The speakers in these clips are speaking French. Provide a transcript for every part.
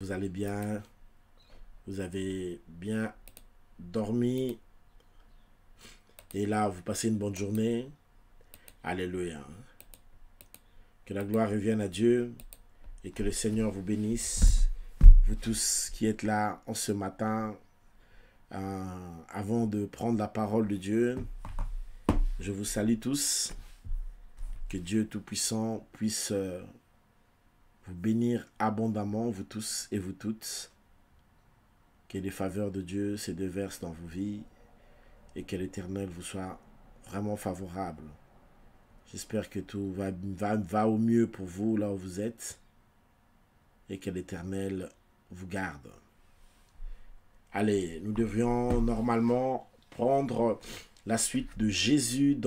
Vous allez bien, vous avez bien dormi et là vous passez une bonne journée. Alléluia. Que la gloire revienne à Dieu et que le Seigneur vous bénisse. Vous tous qui êtes là en ce matin, avant de prendre la parole de Dieu, je vous salue tous. Que Dieu Tout-Puissant puisse vous bénir abondamment, vous tous et vous toutes. Que les faveurs de Dieu se déversent dans vos vies et que l'Éternel vous soit vraiment favorable. J'espère que tout va au mieux pour vous là où vous êtes et que l'Éternel vous garde. Allez, nous devrions normalement prendre la suite de Jésus,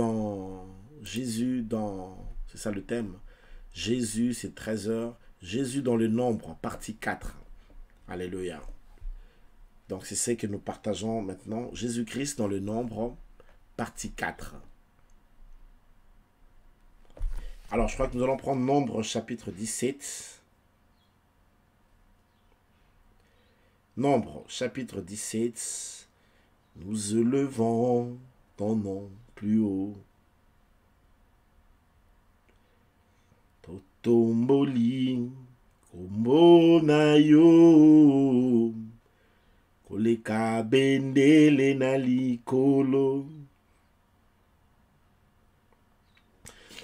c'est ça le thème. Jésus, c'est 13h. Jésus dans le nombre, partie 4. Alléluia. Donc c'est ce que nous partageons maintenant. Jésus-Christ dans le nombre, partie 4. Alors je crois que nous allons prendre Nombre chapitre 17. Nombre chapitre 17. Nous élevons ton nom plus haut. Totomboli, komonayo. Koleka bendele na likolo.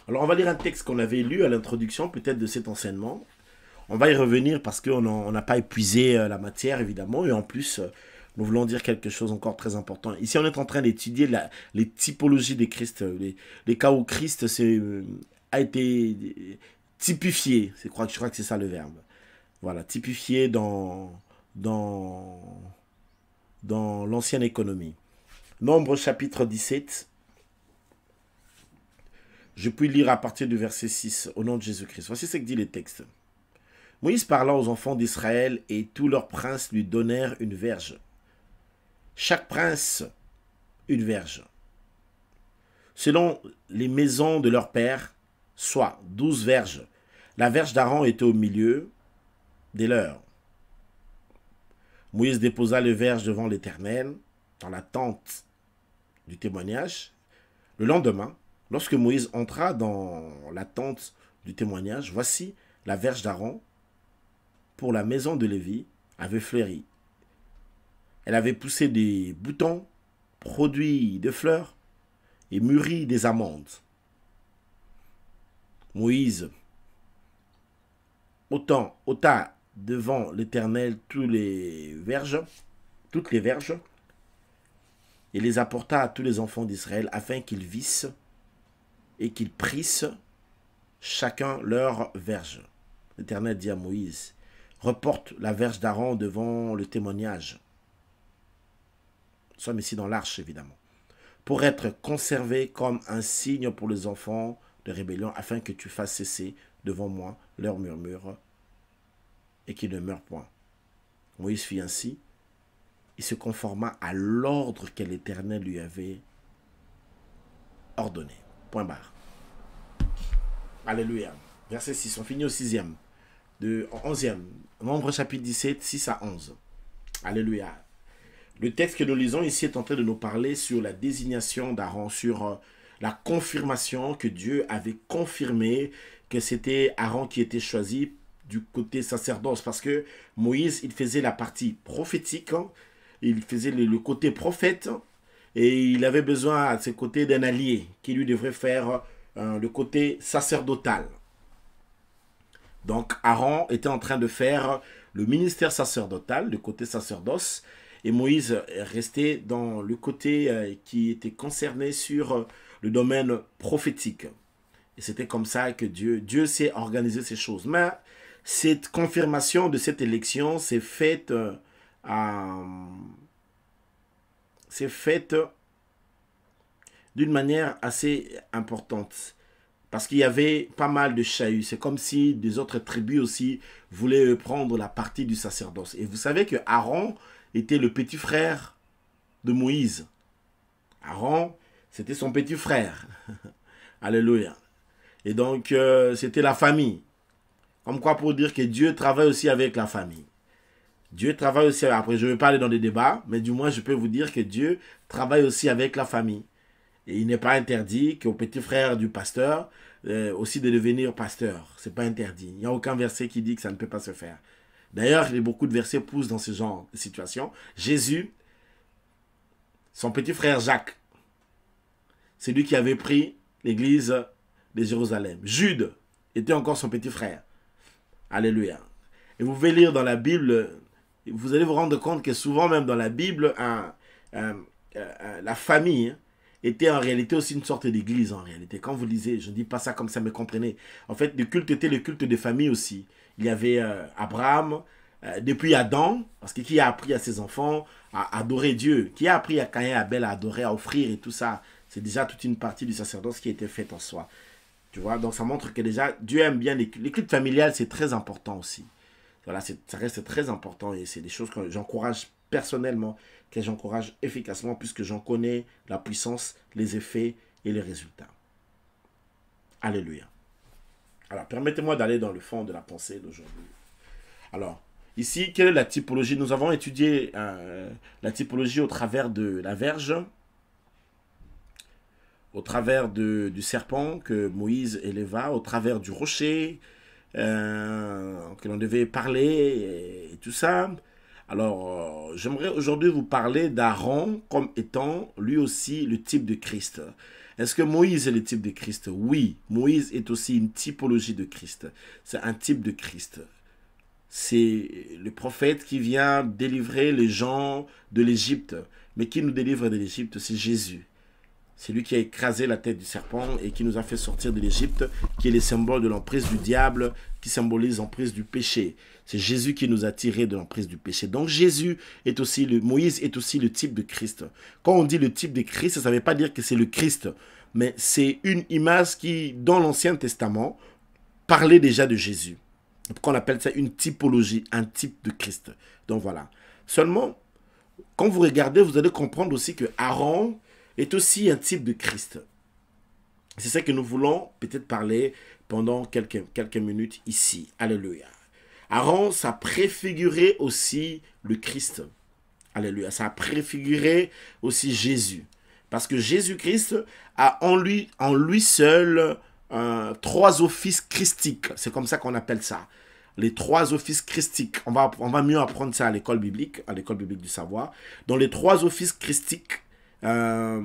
Alors on va lire un texte qu'on avait lu à l'introduction peut-être de cet enseignement. On va y revenir parce qu'on n'a pas épuisé la matière évidemment et en plus nous voulons dire quelque chose encore très important. Ici on est en train d'étudier les typologies des Christ, les cas où Christ a été typifié. Je crois que c'est ça le verbe. Voilà, typifié dans l'ancienne économie. Nombre chapitre 17. Je puis lire à partir du verset 6 au nom de Jésus-Christ. Voici ce que dit le texte. Moïse parla aux enfants d'Israël et tous leurs princes lui donnèrent une verge. Chaque prince une verge. Selon les maisons de leur père, soit 12 verges. La verge d'Aaron était au milieu des leurs. Moïse déposa les verges devant l'Éternel, dans la tente du témoignage. Le lendemain, lorsque Moïse entra dans la tente du témoignage, voici la verge d'Aaron pour la maison de Lévi avait fleuri. Elle avait poussé des boutons, produit des fleurs et mûri des amandes. Moïse ôta devant l'Éternel toutes les verges, et les apporta à tous les enfants d'Israël, afin qu'ils vissent et qu'ils prissent chacun leur verge. L'Éternel dit à Moïse, reporte la verge d'Aaron devant le témoignage. Nous sommes ici dans l'arche, évidemment. Pour être conservé comme un signe pour les enfants de rébellion, afin que tu fasses cesser devant moi leurs murmures et qu'ils ne meurent point. Moïse fit ainsi. Il se conforma à l'ordre que l'Éternel lui avait ordonné. Point barre. Alléluia. Verset 6. On finit au 6e. 11e. Nombre chapitre 17, 6 à 11. Alléluia. Le texte que nous lisons ici est en train de nous parler sur la désignation d'Aaron, sur la confirmation que Dieu avait confirmé que c'était Aaron qui était choisi du côté sacerdoce, parce que Moïse, il faisait la partie prophétique, il faisait le côté prophète, et il avait besoin à ce côté d'un allié qui lui devrait faire le côté sacerdotal. Donc Aaron était en train de faire le ministère sacerdotal, le côté sacerdoce, et Moïse restait dans le côté qui était concerné sur le domaine prophétique. Et c'était comme ça que Dieu s'est organisé ces choses. Mais cette confirmation de cette élection s'est faite d'une manière assez importante. Parce qu'il y avait pas mal de chahuts. C'est comme si des autres tribus aussi voulaient prendre la partie du sacerdoce. Et vous savez que Aaron était le petit frère de Moïse. Aaron, c'était son petit frère. Alléluia. Et donc, c'était la famille. Comme quoi pour dire que Dieu travaille aussi avec la famille. Dieu travaille aussi, après je ne vais pas aller dans des débats, mais du moins je peux vous dire que Dieu travaille aussi avec la famille. Et il n'est pas interdit qu'au petit frère du pasteur aussi de devenir pasteur. Ce n'est pas interdit. Il n'y a aucun verset qui dit que ça ne peut pas se faire. D'ailleurs, beaucoup de versets poussent dans ce genre de situation. Jésus, son petit frère Jacques, c'est lui qui avait pris l'église de Jérusalem. Jude était encore son petit frère. Alléluia. Et vous pouvez lire dans la Bible, vous allez vous rendre compte que souvent même dans la Bible, la famille était en réalité aussi une sorte d'église en réalité. Quand vous lisez, je ne dis pas ça comme ça, mais comprenez. En fait, le culte était le culte des familles aussi. Il y avait Abraham, depuis Adam, parce que qui a appris à ses enfants à adorer Dieu? Qui a appris à Caïn et Abel à adorer, à offrir et tout ça? C'est déjà toute une partie du sacerdoce qui a été faite en soi. Tu vois, donc ça montre que déjà, Dieu aime bien les cultes familiales, c'est très important aussi. Voilà, ça reste très important et c'est des choses que j'encourage personnellement, que j'encourage efficacement puisque j'en connais la puissance, les effets et les résultats. Alléluia. Alors, permettez-moi d'aller dans le fond de la pensée d'aujourd'hui. Alors, ici, quelle est la typologie? Nous avons étudié la typologie au travers de la verge, au travers du serpent que Moïse éleva, au travers du rocher que l'on devait parler et tout ça. Alors, j'aimerais aujourd'hui vous parler d'Aaron comme étant lui aussi le type de Christ. Est-ce que Moïse est le type de Christ? Oui, Moïse est aussi une typologie de Christ. C'est un type de Christ. C'est le prophète qui vient délivrer les gens de l'Égypte. Mais qui nous délivre de l'Égypte? C'est Jésus. C'est lui qui a écrasé la tête du serpent et qui nous a fait sortir de l'Égypte, qui est le symbole de l'emprise du diable, qui symbolise l'emprise du péché. C'est Jésus qui nous a tirés de l'emprise du péché. Donc Jésus est aussi, Moïse est aussi le type de Christ. Quand on dit le type de Christ, ça ne veut pas dire que c'est le Christ, mais c'est une image qui, dans l'Ancien Testament, parlait déjà de Jésus. Pourquoi on appelle ça une typologie, un type de Christ. Donc voilà. Seulement, quand vous regardez, vous allez comprendre aussi que Aaron est aussi un type de Christ. C'est ça que nous voulons peut-être parler pendant quelques minutes ici. Alléluia. Aaron, ça préfigurait aussi le Christ. Alléluia. Ça préfigurait aussi Jésus. Parce que Jésus-Christ a en lui seul 3 offices christiques. C'est comme ça qu'on appelle ça. Les 3 offices christiques. On va mieux apprendre ça à l'école biblique du savoir. Dans les 3 offices christiques de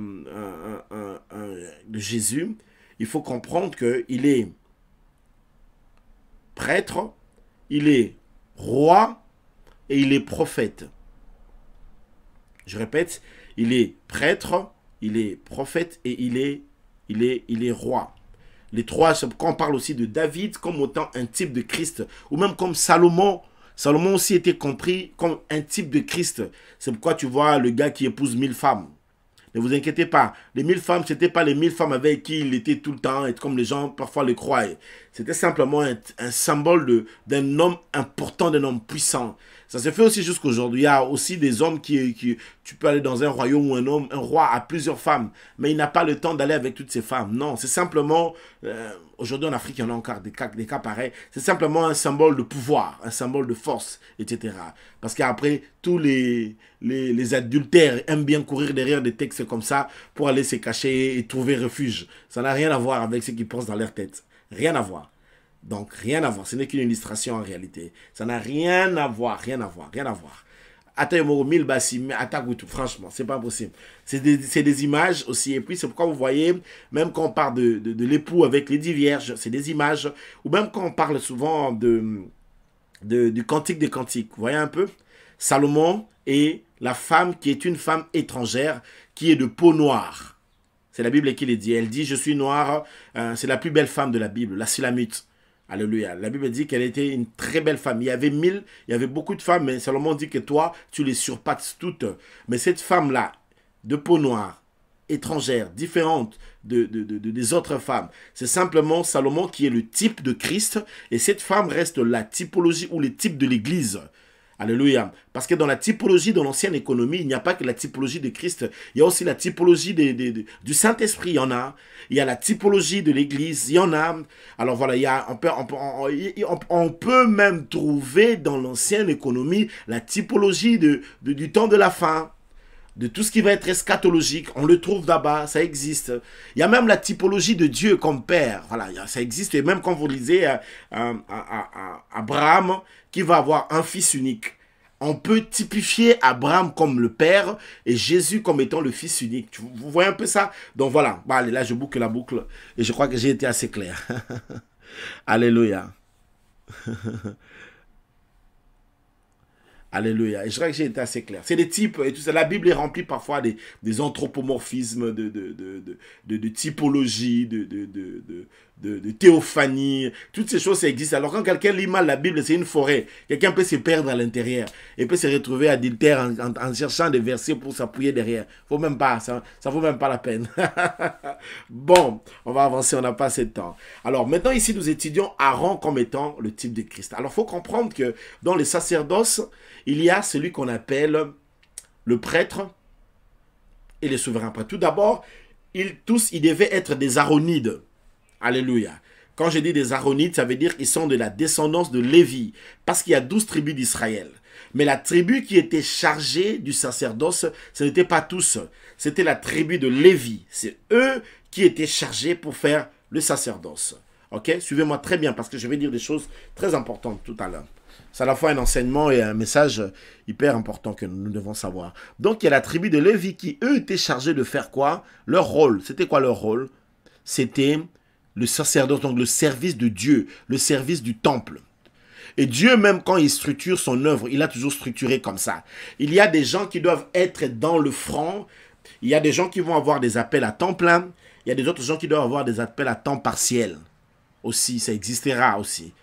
Jésus, il faut comprendre qu'il est prêtre, il est roi et il est prophète. Je répète, il est prêtre, il est prophète et il est roi. Les 3, quand on parle aussi de David comme autant un type de Christ, ou même comme Salomon. Salomon aussi était compris comme un type de Christ. C'est pourquoi tu vois le gars qui épouse 1000 femmes. Ne vous inquiétez pas, les 1000 femmes, ce n'était pas les 1000 femmes avec qui il était tout le temps, et comme les gens parfois le croient. C'était simplement un symbole d'un homme important, d'un homme puissant. Ça se fait aussi jusqu'aujourd'hui. Il y a aussi des hommes tu peux aller dans un royaume où un roi a plusieurs femmes, mais il n'a pas le temps d'aller avec toutes ces femmes. Non, c'est simplement, aujourd'hui en Afrique, il y en a encore des cas pareils. C'est simplement un symbole de pouvoir, un symbole de force, etc. Parce qu'après, tous les adultères aiment bien courir derrière des textes comme ça pour aller se cacher et trouver refuge. Ça n'a rien à voir avec ce qu'ils pensent dans leur tête. Rien à voir. Donc, rien à voir. Ce n'est qu'une illustration en réalité. Ça n'a rien à voir, rien à voir, rien à voir. Attends, 1000 bassi, attaque ou tout. Franchement, c'est pas possible. C'est des images aussi. Et puis, c'est pourquoi vous voyez, même quand on parle de l'époux avec les 10 vierges, c'est des images. Ou même quand on parle souvent du cantique des cantiques. Vous voyez un peu? Salomon et la femme qui est une femme étrangère qui est de peau noire. C'est la Bible qui le dit. Elle dit, je suis noire. C'est la plus belle femme de la Bible, la Sulamite. Alléluia. La Bible dit qu'elle était une très belle femme. Il y avait beaucoup de femmes, mais Salomon dit que toi, tu les surpasses toutes. Mais cette femme-là, de peau noire, étrangère, différente des autres femmes, c'est simplement Salomon qui est le type de Christ. Et cette femme reste la typologie ou le type de l'Église. Alléluia. Parce que dans la typologie de l'ancienne économie, il n'y a pas que la typologie de Christ. Il y a aussi la typologie du Saint-Esprit, il y en a. Il y a la typologie de l'Église, il y en a. Alors voilà, on peut même trouver dans l'ancienne économie la typologie du temps de la fin, de tout ce qui va être eschatologique. On le trouve là-bas, ça existe. Il y a même la typologie de Dieu comme Père. Voilà, ça existe. Et même quand vous lisez Abraham, qui va avoir un fils unique, on peut typifier Abraham comme le Père et Jésus comme étant le Fils unique. Vous voyez un peu ça? Donc voilà, bah, allez, là je boucle la boucle et je crois que j'ai été assez clair. Alléluia. Alléluia. Et je crois que j'ai été assez clair. C'est des types et tout ça. La Bible est remplie parfois des anthropomorphismes, de typologie, de théophanie. Toutes ces choses, ça existe. Alors quand quelqu'un lit mal la Bible, c'est une forêt. Quelqu'un peut se perdre à l'intérieur et peut se retrouver adultère en cherchant des versets pour s'appuyer derrière. Faut même pas, ça vaut même pas la peine. Bon, on va avancer, on n'a pas assez de temps. Alors maintenant ici, nous étudions Aaron comme étant le type de Christ. Alors il faut comprendre que dans les sacerdoces, il y a celui qu'on appelle le prêtre et les souverains prêtres. Tout d'abord, ils devaient être des Aaronides. Alléluia. Quand je dis des Aaronides, ça veut dire qu'ils sont de la descendance de Lévi. Parce qu'il y a 12 tribus d'Israël. Mais la tribu qui était chargée du sacerdoce, ce n'était pas tous. C'était la tribu de Lévi. C'est eux qui étaient chargés pour faire le sacerdoce. Ok? Suivez-moi très bien parce que je vais dire des choses très importantes tout à l'heure. C'est à la fois un enseignement et un message hyper important que nous devons savoir. Donc, il y a la tribu de Lévi qui, eux, étaient chargés de faire quoi? Leur rôle. C'était quoi leur rôle? C'était le sacerdoce, donc le service de Dieu, le service du temple. Et Dieu, même quand il structure son œuvre, il a toujours structuré comme ça. Il y a des gens qui doivent être dans le front. Il y a des gens qui vont avoir des appels à temps plein. Il y a des autres gens qui doivent avoir des appels à temps partiel. Aussi, ça existera aussi.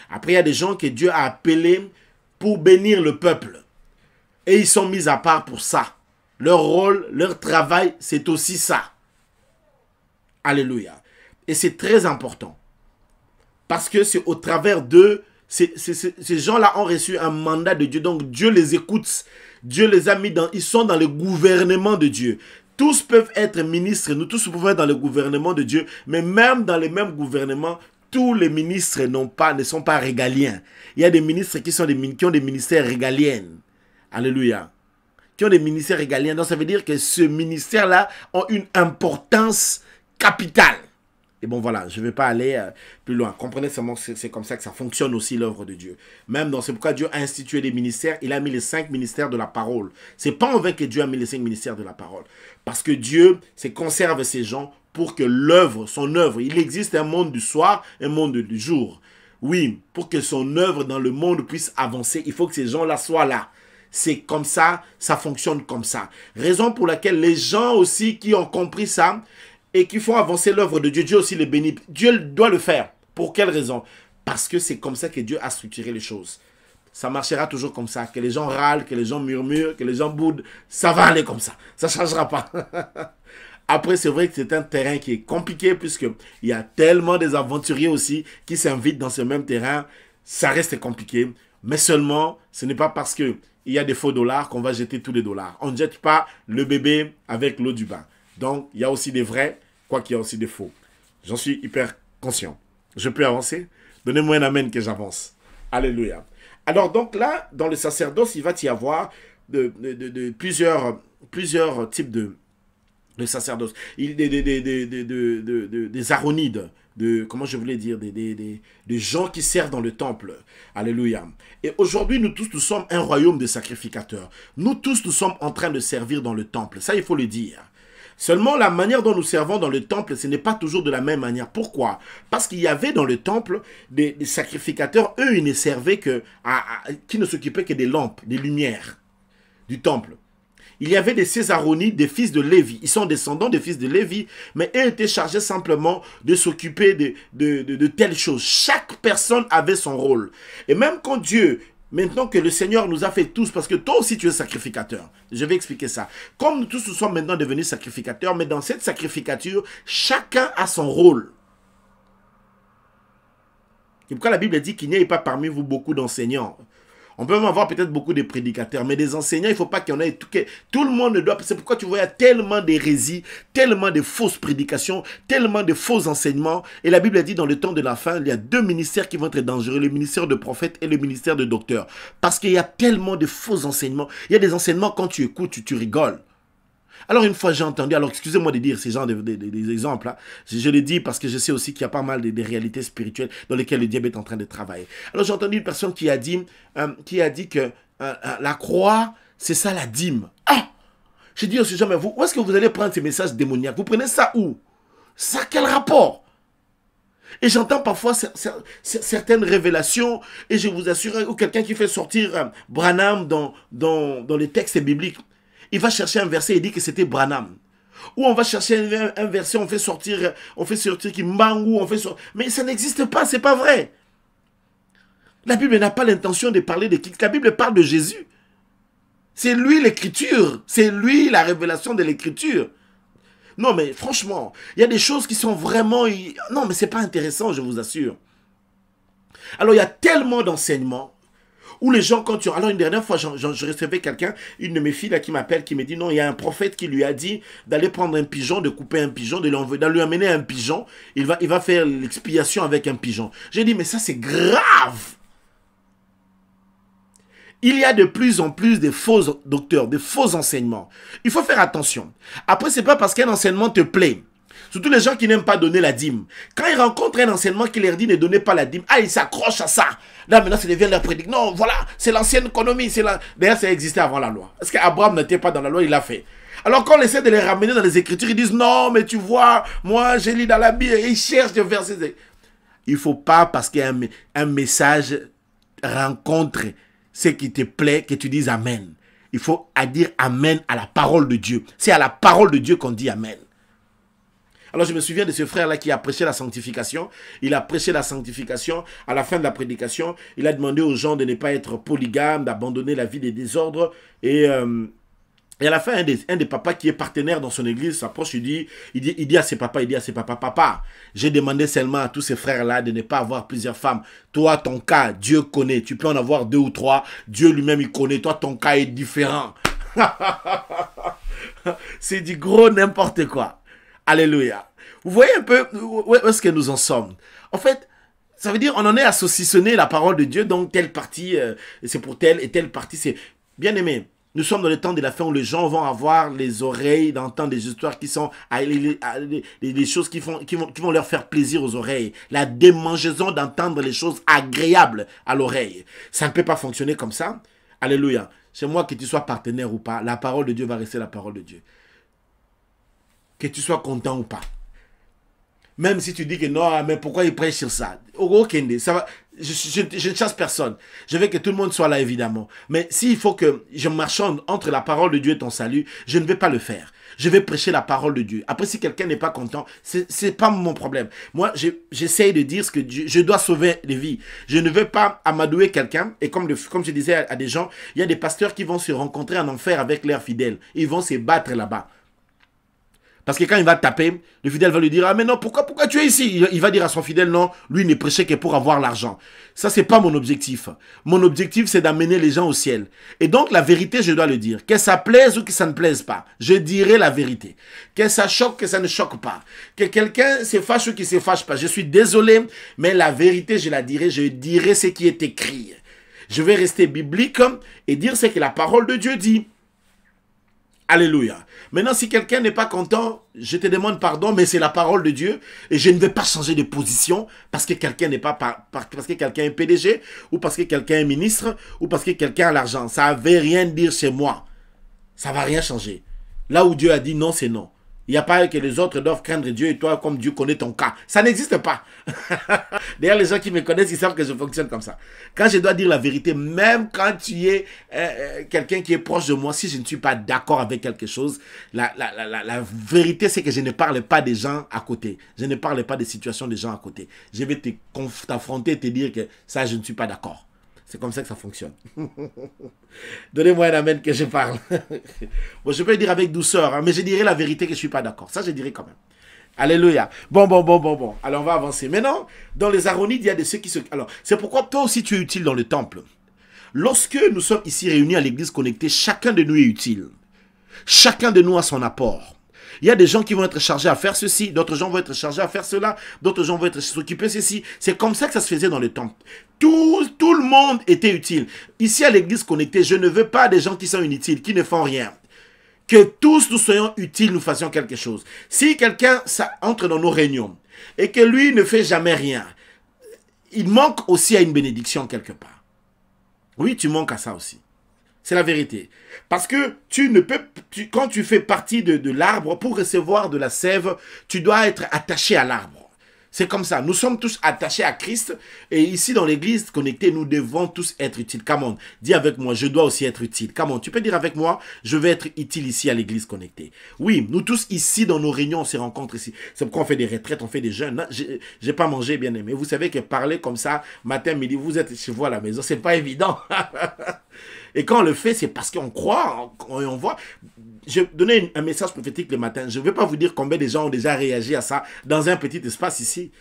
Après, il y a des gens que Dieu a appelés pour bénir le peuple. Et ils sont mis à part pour ça. Leur rôle, leur travail, c'est aussi ça. Alléluia. Et c'est très important. Parce que c'est au travers d'eux, ces gens-là ont reçu un mandat de Dieu. Donc Dieu les écoute. Dieu les a mis dans... Ils sont dans le gouvernement de Dieu. Tous peuvent être ministres. Nous tous pouvons être dans le gouvernement de Dieu. Mais même dans les mêmes gouvernements, tous les ministres ne sont pas régaliens. Il y a des ministres qui ont des ministères régaliens. Alléluia. Qui ont des ministères régaliens. Donc ça veut dire que ce ministère-là a une importance capitale. Et bon voilà, je ne vais pas aller plus loin. Comprenez seulement que c'est comme ça que ça fonctionne aussi l'œuvre de Dieu. C'est pourquoi Dieu a institué des ministères. Il a mis les 5 ministères de la parole. C'est pas en vain que Dieu a mis les 5 ministères de la parole. Parce que Dieu conserve ces gens pour que son œuvre, il existe un monde du soir, un monde du jour. Oui, pour que son œuvre dans le monde puisse avancer, il faut que ces gens-là soient là. C'est comme ça, ça fonctionne comme ça. Raison pour laquelle les gens aussi qui ont compris ça et qui font avancer l'œuvre de Dieu, Dieu aussi les bénit. Dieu doit le faire. Pour quelle raison? Parce que c'est comme ça que Dieu a structuré les choses. Ça marchera toujours comme ça. Que les gens râlent, que les gens murmurent, que les gens boudent, ça va aller comme ça. Ça ne changera pas. Après, c'est vrai que c'est un terrain qui est compliqué puisqu'il y a tellement des aventuriers aussi qui s'invitent dans ce même terrain. Ça reste compliqué. Mais seulement, ce n'est pas parce qu'il y a des faux dollars qu'on va jeter tous les dollars. On ne jette pas le bébé avec l'eau du bain. Donc, il y a aussi des vrais, quoi qu'il y a aussi des faux. J'en suis hyper conscient. Je peux avancer? Donnez-moi un amen que j'avance. Alléluia. Alors, donc là, dans le sacerdoce, il va y avoir plusieurs types de sacerdoce. Des Aaronides, comment je voulais dire, des gens qui servent dans le temple. Alléluia. Et aujourd'hui, nous tous, nous sommes un royaume de sacrificateurs. Nous tous, nous sommes en train de servir dans le temple. Ça, il faut le dire. Seulement, la manière dont nous servons dans le temple, ce n'est pas toujours de la même manière. Pourquoi? Parce qu'il y avait dans le temple des sacrificateurs, eux, ils ne servaient qui ne s'occupaient que des lampes, des lumières du temple. Il y avait des Césaronides, des fils de Lévi. Ils sont descendants des fils de Lévi, mais eux étaient chargés simplement de s'occuper de telles choses. Chaque personne avait son rôle. Et même quand Dieu... Maintenant que le Seigneur nous a fait tous, parce que toi aussi tu es sacrificateur. Je vais expliquer ça. Comme nous tous nous sommes maintenant devenus sacrificateurs, mais dans cette sacrificature, chacun a son rôle. C'est pourquoi la Bible dit qu'il n'y ait pas parmi vous beaucoup d'enseignants. On peut même avoir peut-être beaucoup de prédicateurs, mais des enseignants, il ne faut pas qu'il y en ait. Tout le monde ne doit. C'est pourquoi tu vois, il y a tellement d'hérésies, tellement de fausses prédications, tellement de faux enseignements. Et la Bible a dit dans le temps de la fin, il y a 2 ministères qui vont être dangereux, le ministère de prophète et le ministère de docteur. Parce qu'il y a tellement de faux enseignements. Il y a des enseignements, quand tu écoutes, tu rigoles. Alors une fois j'ai entendu, alors excusez-moi de dire ces genres des exemples, hein. Je le dis parce que je sais aussi qu'il y a pas mal de réalités spirituelles dans lesquelles le diable est en train de travailler. Alors j'ai entendu une personne qui a dit que la croix, c'est ça la dîme. Ah! J'ai dit aussi, mais vous, où est-ce que vous allez prendre ces messages démoniaques? Vous prenez ça où? Ça, quel rapport? Et j'entends parfois certaines révélations, et je vous assure, ou quelqu'un qui fait sortir Branham dans les textes bibliques. Il va chercher un verset et dit que c'était Branham. Ou on va chercher un verset, on fait sortir Kimbangu, on fait sortir. Mais ça n'existe pas, c'est pas vrai. La Bible n'a pas l'intention de parler de qui. La Bible parle de Jésus. C'est lui l'écriture. C'est lui la révélation de l'écriture. Non mais franchement, il y a des choses qui sont vraiment... Non mais c'est pas intéressant, je vous assure. Alors il y a tellement d'enseignements. Où les gens, quand tu... Alors, une dernière fois, je recevais quelqu'un, une de mes filles là, qui m'appelle, qui me dit, non, il y a un prophète qui lui a dit d'aller prendre un pigeon, de couper un pigeon, de lui amener un pigeon. Il va faire l'expiation avec un pigeon. J'ai dit, mais ça, c'est grave. Il y a de plus en plus de faux docteurs, de faux enseignements. Il faut faire attention. Après, c'est pas parce qu'un enseignement te plaît. Surtout les gens qui n'aiment pas donner la dîme. Quand ils rencontrent un enseignement qui leur dit ne donnez pas la dîme, ah, ils s'accrochent à ça. Là, maintenant, ça devient leur prédique. Non, voilà, c'est l'ancienne économie. D'ailleurs, ça existait avant la loi. Parce qu'Abraham n'était pas dans la loi, il l'a fait. Alors, quand on essaie de les ramener dans les Écritures, ils disent non, mais tu vois, moi, j'ai lu dans la Bible, et ils cherchent des versets. Il ne faut pas, parce qu'un message rencontre ce qui te plaît, que tu dises Amen. Il faut dire Amen à la parole de Dieu. C'est à la parole de Dieu qu'on dit Amen. Alors je me souviens de ce frère-là qui a prêché la sanctification. Il a prêché la sanctification. À la fin de la prédication, il a demandé aux gens de ne pas être polygames, d'abandonner la vie des désordres. Et à la fin, un des papas qui est partenaire dans son église s'approche, il dit à ses papas, papa, j'ai demandé seulement à tous ces frères-là de ne pas avoir plusieurs femmes. Toi, ton cas, Dieu connaît. Tu peux en avoir 2 ou 3. Dieu lui-même, il connaît. Toi, ton cas est différent. C'est du gros n'importe quoi. Alléluia. Vous voyez un peu où est-ce que nous en sommes. En fait, ça veut dire on en est à saucissonner la parole de Dieu, donc telle partie, c'est pour telle et telle partie, c'est bien aimé. Nous sommes dans le temps de la fin où les gens vont avoir les oreilles d'entendre des histoires qui sont des choses qui vont leur faire plaisir aux oreilles. La démangeaison d'entendre les choses agréables à l'oreille. Ça ne peut pas fonctionner comme ça. Alléluia. C'est moi, que tu sois partenaire ou pas, la parole de Dieu va rester la parole de Dieu. Que tu sois content ou pas. Même si tu dis que non, mais pourquoi il prêche sur ça? Ça va, je ne chasse personne. Je veux que tout le monde soit là, évidemment. Mais s'il faut que je marchande entre la parole de Dieu et ton salut, je ne vais pas le faire. Je vais prêcher la parole de Dieu. Après, si quelqu'un n'est pas content, c'est pas mon problème. Moi, j'essaye de dire ce que je dois sauver les vies. Je ne veux pas amadouer quelqu'un. Et comme je disais à des gens, il y a des pasteurs qui vont se rencontrer en enfer avec leurs fidèles. Ils vont se battre là-bas. Parce que quand il va taper, le fidèle va lui dire « Ah mais non, pourquoi tu es ici ?» Il va dire à son fidèle « Non, lui ne prêchait que pour avoir l'argent. » Ça, c'est pas mon objectif. Mon objectif, c'est d'amener les gens au ciel. Et donc, la vérité, je dois le dire. Que ça plaise ou que ça ne plaise pas, je dirai la vérité. Que ça choque, que ça ne choque pas. Que quelqu'un se fâche ou qu'il ne se fâche pas. Je suis désolé, mais la vérité, je la dirai. Je dirai ce qui est écrit. Je vais rester biblique et dire ce que la parole de Dieu dit. Alléluia. Maintenant, si quelqu'un n'est pas content, je te demande pardon, mais c'est la parole de Dieu et je ne vais pas changer de position parce que quelqu'un n'est pas parce que quelqu'un est PDG ou parce que quelqu'un est ministre ou parce que quelqu'un a l'argent. Ça ne veut rien dire chez moi. Ça ne va rien changer. Là où Dieu a dit non, c'est non. Il n'y a pas que les autres doivent craindre Dieu et toi, comme Dieu connaît ton cas. Ça n'existe pas. D'ailleurs, les gens qui me connaissent, ils savent que je fonctionne comme ça. Quand je dois dire la vérité, même quand tu es quelqu'un qui est proche de moi, si je ne suis pas d'accord avec quelque chose, la vérité, c'est que je ne parle pas des gens à côté. Je ne parle pas des situations des gens à côté. Je vais t'affronter et te dire que ça, je ne suis pas d'accord. C'est comme ça que ça fonctionne. Donnez-moi un amen que je parle. Bon, je peux le dire avec douceur, hein, mais je dirai la vérité que je ne suis pas d'accord. Ça, je dirai quand même. Alléluia. Bon. Alors, on va avancer. Maintenant, dans les Aaronites, il y a de ceux qui se... Alors, c'est pourquoi toi aussi, tu es utile dans le temple. lorsque nous sommes ici réunis à l'église connectée, chacun de nous est utile. Chacun de nous a son apport. Il y a des gens qui vont être chargés à faire ceci, d'autres gens vont être chargés à faire cela, d'autres gens vont être s'occuper de ceci. C'est comme ça que ça se faisait dans le temple. Tout le monde était utile. Ici à l'église connectée, je ne veux pas des gens qui sont inutiles, qui ne font rien. Que tous nous soyons utiles, nous fassions quelque chose. Si quelqu'un entre dans nos réunions et que lui ne fait jamais rien, il manque aussi à une bénédiction quelque part. Oui, tu manques à ça aussi. C'est la vérité. Parce que quand tu fais partie de l'arbre, pour recevoir de la sève, tu dois être attaché à l'arbre. C'est comme ça. Nous sommes tous attachés à Christ. Et ici, dans l'église connectée, nous devons tous être utiles. Come on, dis avec moi, je dois aussi être utile. Come on, tu peux dire avec moi, je vais être utile ici à l'église connectée. Oui, nous tous ici, dans nos réunions, on se rencontre ici. C'est pourquoi on fait des retraites, on fait des jeûnes. J'ai pas mangé, bien aimé. Vous savez que parler comme ça, matin, midi, vous êtes chez vous à la maison, c'est pas évident. Et quand on le fait, c'est parce qu'on croit, on voit. Je donnais un message prophétique le matin. Je ne vais pas vous dire combien de gens ont déjà réagi à ça dans un petit espace ici,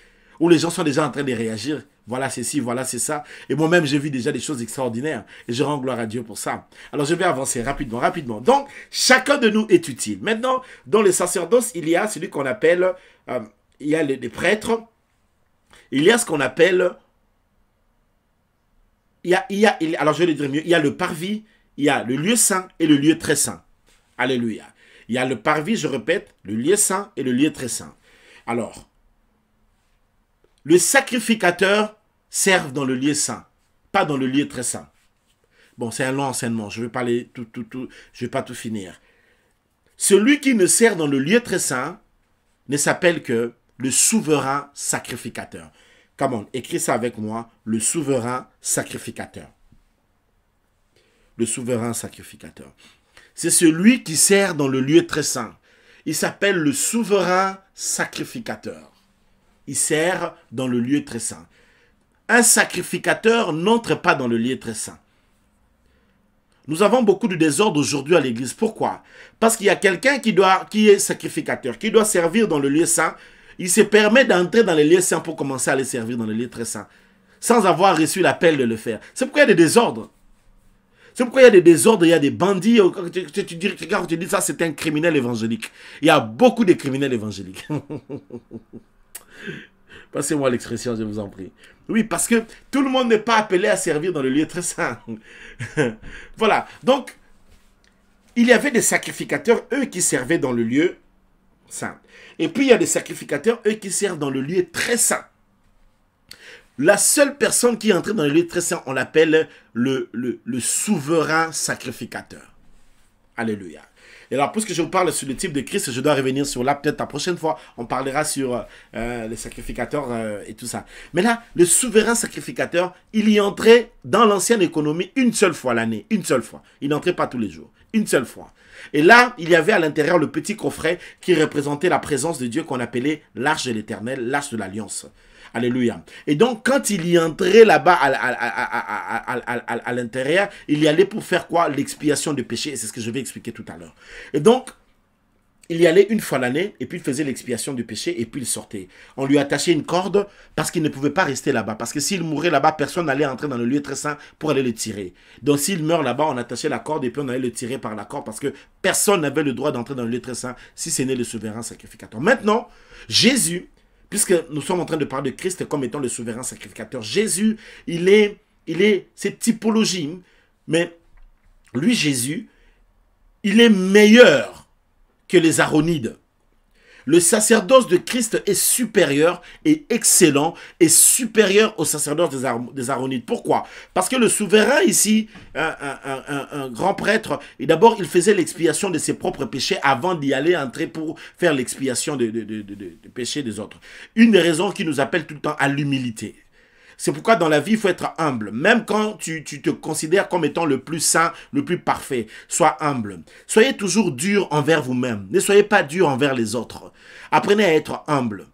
où les gens sont déjà en train de réagir. Voilà ceci, voilà c'est ça. Et moi-même, j'ai vu déjà des choses extraordinaires. Et je rends gloire à Dieu pour ça. Alors, je vais avancer rapidement. Donc, chacun de nous est utile. Maintenant, dans le sacerdoce, il y a celui qu'on appelle, il y a les prêtres. Il y a ce qu'on appelle... alors je vais le dire mieux, il y a le parvis, il y a le lieu saint et le lieu très saint. Alléluia. Il y a le parvis, je répète, le lieu saint et le lieu très saint. Alors, le sacrificateur sert dans le lieu saint, pas dans le lieu très saint. Bon, c'est un long enseignement, je ne vais pas je vais pas tout finir. Celui qui ne sert dans le lieu très saint ne s'appelle que le souverain sacrificateur. Come on, écris ça avec moi, le souverain sacrificateur. Le souverain sacrificateur. C'est celui qui sert dans le lieu très saint. Il s'appelle le souverain sacrificateur. Il sert dans le lieu très saint. Un sacrificateur n'entre pas dans le lieu très saint. Nous avons beaucoup de désordre aujourd'hui à l'église. Pourquoi? Parce qu'il y a quelqu'un qui est sacrificateur, qui doit servir dans le lieu saint. Il se permet d'entrer dans les lieux saints pour commencer à les servir dans les lieux très saints, sans avoir reçu l'appel de le faire. C'est pourquoi il y a des désordres. C'est pourquoi il y a des désordres, il y a des bandits. Regarde, tu dis ça, c'est un criminel évangélique. Il y a beaucoup de criminels évangéliques. Passez-moi l'expression, je vous en prie. Oui, parce que tout le monde n'est pas appelé à servir dans le lieu très saint. Voilà. Donc, il y avait des sacrificateurs, eux, qui servaient dans le lieu saint. Et puis, il y a des sacrificateurs, eux, qui servent dans le lieu très saint. La seule personne qui est entrée dans le lieu très saint, on l'appelle le souverain sacrificateur. Alléluia. Et alors, puisque je vous parle sur le type de Christ, je dois revenir sur là, peut-être la prochaine fois, on parlera sur les sacrificateurs et tout ça. Mais là, le souverain sacrificateur, il y entrait dans l'ancienne économie une seule fois l'année, une seule fois. Il n'entrait pas tous les jours, une seule fois. Et là, il y avait à l'intérieur le petit coffret qui représentait la présence de Dieu qu'on appelait l'arche de l'Éternel, l'arche de l'Alliance. Alléluia. Et donc, quand il y entrait là-bas à l'intérieur, il y allait pour faire quoi? L'expiation de péché. Et c'est ce que je vais expliquer tout à l'heure. Et donc, il y allait une fois l'année, et puis il faisait l'expiation du péché, et puis il sortait. On lui attachait une corde parce qu'il ne pouvait pas rester là-bas. Parce que s'il mourait là-bas, personne n'allait entrer dans le lieu très saint pour aller le tirer. Donc s'il meurt là-bas, on attachait la corde, et puis on allait le tirer par la corde, parce que personne n'avait le droit d'entrer dans le lieu très saint si ce n'est le souverain sacrificateur. Maintenant, Jésus, puisque nous sommes en train de parler de Christ comme étant le souverain sacrificateur, Jésus, il est cette typologie, mais lui, Jésus, il est meilleur que les Aaronides. Le sacerdoce de Christ est supérieur et excellent et supérieur au sacerdoce des Aaronides. Pourquoi? Parce que le souverain ici, un grand prêtre, et d'abord il faisait l'expiation de ses propres péchés avant d'y aller entrer pour faire l'expiation des péchés des autres. Une des raisons qui nous appelle tout le temps à l'humilité. C'est pourquoi dans la vie, il faut être humble. Même quand tu te considères comme étant le plus saint, le plus parfait, sois humble. Soyez toujours dur envers vous-même. Ne soyez pas dur envers les autres. Apprenez à être humble.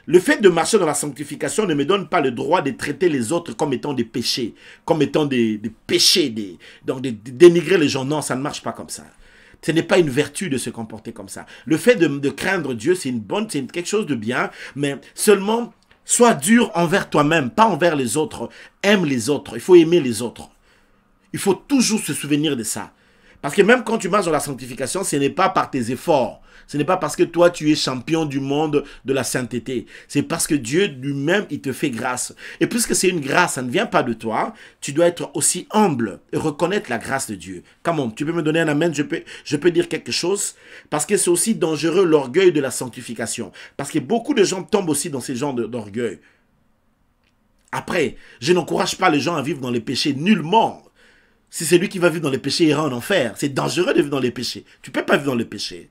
Le fait de marcher dans la sanctification ne me donne pas le droit de traiter les autres comme étant des péchés, comme étant des péchés, donc de dénigrer les gens. Non, ça ne marche pas comme ça. Ce n'est pas une vertu de se comporter comme ça. Le fait de craindre Dieu, c'est quelque chose de bien, mais seulement... Sois dur envers toi-même, pas envers les autres. Aime les autres. Il faut aimer les autres. Il faut toujours se souvenir de ça. Parce que même quand tu marches dans la sanctification, ce n'est pas par tes efforts. Ce n'est pas parce que toi, tu es champion du monde de la sainteté. C'est parce que Dieu lui-même, il te fait grâce. Et puisque c'est une grâce, ça ne vient pas de toi, tu dois être aussi humble et reconnaître la grâce de Dieu. Comment? Tu peux me donner un amen? Je peux dire quelque chose? Parce que c'est aussi dangereux l'orgueil de la sanctification. Parce que beaucoup de gens tombent aussi dans ces genres d'orgueil. Après, je n'encourage pas les gens à vivre dans les péchés nullement. Si c'est lui qui va vivre dans les péchés, il ira en enfer. C'est dangereux de vivre dans les péchés. Tu ne peux pas vivre dans les péchés.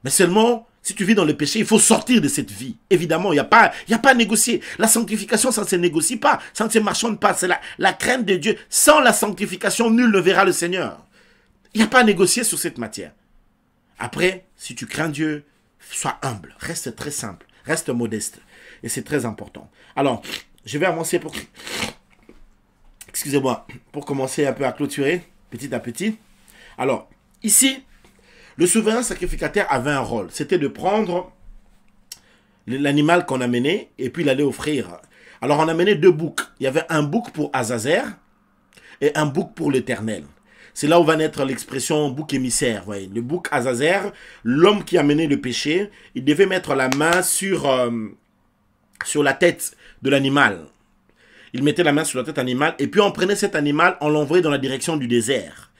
Mais seulement, si tu vis dans le péché, il faut sortir de cette vie. Évidemment, il n'y a pas à négocier. La sanctification, ça ne se négocie pas. Ça ne se marchande pas. C'est la crainte de Dieu. Sans la sanctification, nul ne verra le Seigneur. Il n'y a pas à négocier sur cette matière. Après, si tu crains Dieu, sois humble. Reste très simple. Reste modeste. Et c'est très important. Alors, je vais avancer pour... Excusez-moi. Pour commencer un peu à clôturer, petit à petit. Alors, ici... Le souverain sacrificateur avait un rôle, c'était de prendre l'animal qu'on amenait et puis l'aller offrir. Alors on amenait 2 boucs. Il y avait un bouc pour Azazel et un bouc pour l'Éternel. C'est là où va naître l'expression bouc émissaire. Voyez. Le bouc Azazel, l'homme qui amenait le péché, il devait mettre la main sur la tête de l'animal. Il mettait la main sur la tête de l'animal et puis on prenait cet animal, on l'envoyait dans la direction du désert.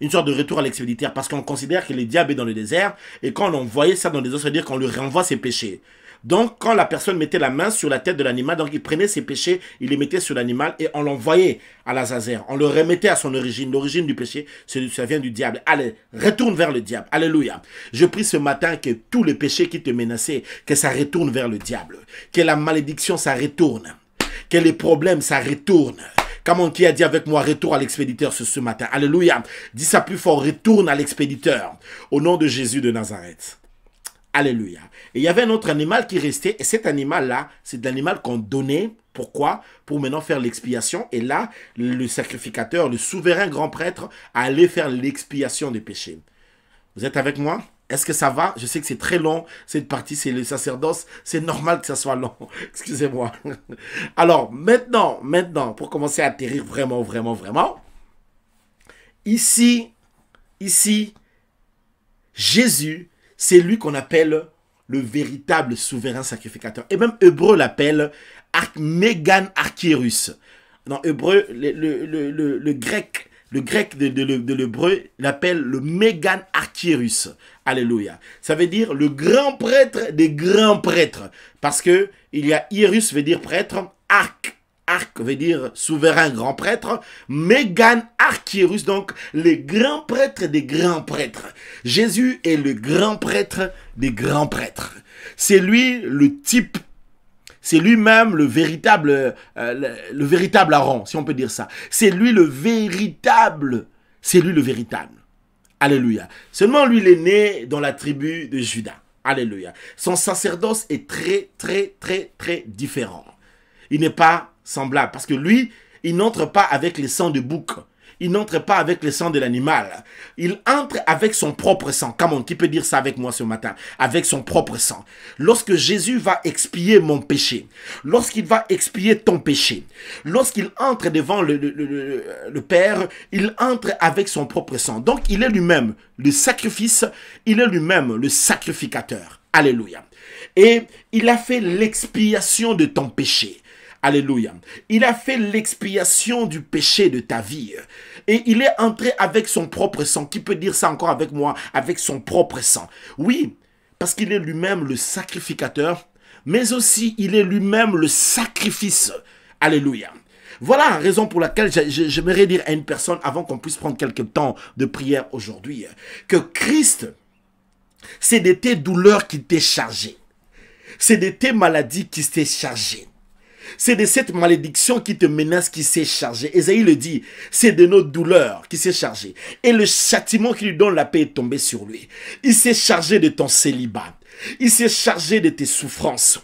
Une sorte de retour à l'expéditeur, parce qu'on considère que le diable est dans le désert, et quand on envoyait ça dans le désert, ça veut dire qu'on lui renvoie ses péchés. Donc, quand la personne mettait la main sur la tête de l'animal, donc il prenait ses péchés, il les mettait sur l'animal, et on l'envoyait à l'Azazel. On le remettait à son origine. L'origine du péché, ça vient du diable. Allez, retourne vers le diable. Alléluia. Je prie ce matin que tous les péchés qui te menaçaient, que ça retourne vers le diable. Que la malédiction, ça retourne. Que les problèmes, ça retourne. Comment qui a dit avec moi, retour à l'expéditeur ce matin. Alléluia. Dis ça plus fort, retourne à l'expéditeur. Au nom de Jésus de Nazareth. Alléluia. Et il y avait un autre animal qui restait. Et cet animal-là, c'est l'animal qu'on donnait. Pourquoi? Pour maintenant faire l'expiation. Et là, le sacrificateur, le souverain grand prêtre, allait faire l'expiation des péchés. Vous êtes avec moi? Est-ce que ça va? Je sais que c'est très long. Cette partie, c'est le sacerdoce. C'est normal que ça soit long. Excusez-moi. Alors, maintenant, pour commencer à atterrir vraiment. Ici, Jésus, c'est lui qu'on appelle le véritable souverain sacrificateur. Et même Hébreu l'appelle Megan Archierus. Dans Hébreu, le grec de l'hébreu l'appelle le Megan Archierus. Alléluia. Ça veut dire le grand prêtre des grands prêtres. Parce que il y a Hierus veut dire prêtre, Arc veut dire souverain grand prêtre, Megan Archierus, donc les grands prêtres des grands prêtres. Jésus est le grand prêtre des grands prêtres. C'est lui le type. C'est lui-même le véritable Aaron, si on peut dire ça. C'est lui le véritable. Alléluia. Seulement lui, il est né dans la tribu de Juda. Alléluia. Son sacerdoce est très différent. Il n'est pas semblable parce que lui, il n'entre pas avec les sangs de bouc. Il n'entre pas avec le sang de l'animal. Il entre avec son propre sang. Comment qui peut dire ça avec moi ce matin? Avec son propre sang. Lorsque Jésus va expier mon péché, lorsqu'il va expier ton péché, lorsqu'il entre devant le Père, il entre avec son propre sang. Donc, il est lui-même le sacrifice, il est lui-même le sacrificateur. Alléluia. Et il a fait l'expiation de ton péché. Alléluia. Il a fait l'expiation du péché de ta vie. Et il est entré avec son propre sang. Qui peut dire ça encore avec moi? Avec son propre sang. Oui, parce qu'il est lui-même le sacrificateur, mais aussi il est lui-même le sacrifice. Alléluia. Voilà la raison pour laquelle j'aimerais dire à une personne, avant qu'on puisse prendre quelques temps de prière aujourd'hui, que Christ, c'est de tes douleurs qui t'est chargé. C'est de tes maladies qui t'est chargé. C'est de cette malédiction qui te menace qui s'est chargé. Ésaïe le dit, c'est de nos douleurs qui s'est chargé. Et le châtiment qui lui donne la paix est tombé sur lui. Il s'est chargé de ton célibat. Il s'est chargé de tes souffrances.